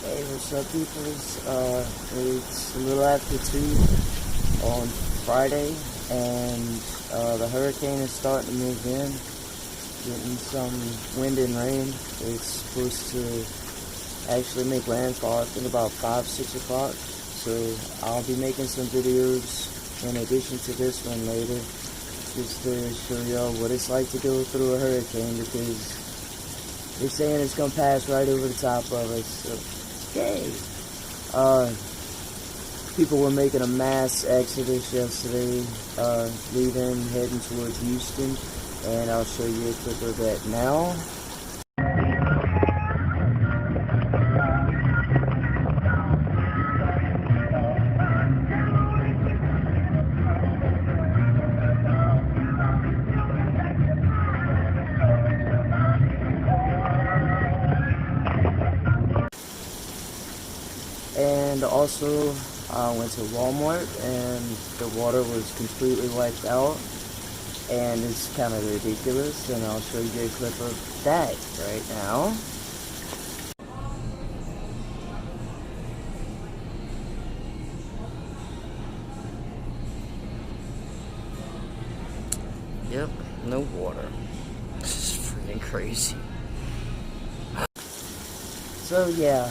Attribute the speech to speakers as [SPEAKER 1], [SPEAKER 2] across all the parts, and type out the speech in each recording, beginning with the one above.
[SPEAKER 1] Hey, what's up, peoples? It's a little after 2 on Friday, and the hurricane is starting to move in, getting some wind and rain. It's supposed to actually make landfall, I think, about 5, 6 o'clock. So I'll be making some videos in addition to this one later, just to show y'all what it's like to go through a hurricane, because they're saying it's gonna pass right over the top of us. So, yay! People were making a mass exodus yesterday, leaving, heading towards Houston, and I'll show you a clip of that now. And also, I went to Walmart, and the water was completely wiped out, and it's kind of ridiculous, and I'll show you a clip of that right now. Yep, no water. This is freaking crazy. So yeah,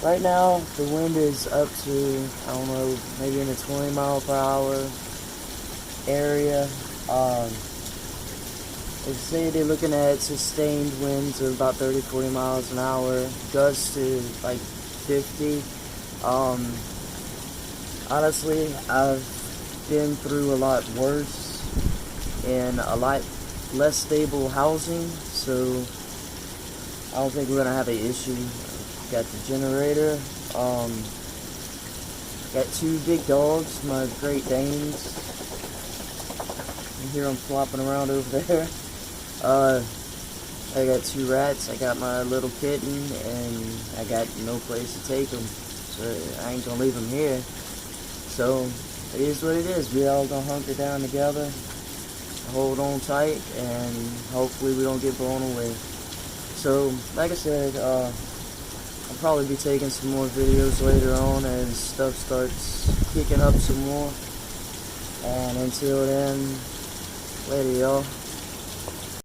[SPEAKER 1] right now the wind is up to, I don't know, maybe in the 20 mile per hour area. They say they're looking at sustained winds of about 30-40 miles an hour, gusts to like 50. Honestly, I've been through a lot worse in a lot less stable housing, so I don't think we're gonna have an issue. Got the generator, got 2 big dogs, my Great Danes. You hear them flopping around over there. I got 2 rats, I got my little kitten, and I got no place to take them, so I ain't gonna leave them here. So it is what it is. We all gonna hunker down together, hold on tight, and hopefully we don't get blown away. So, like I said, I'll probably be taking some more videos later on as stuff starts kicking up some more. And until then, later, y'all.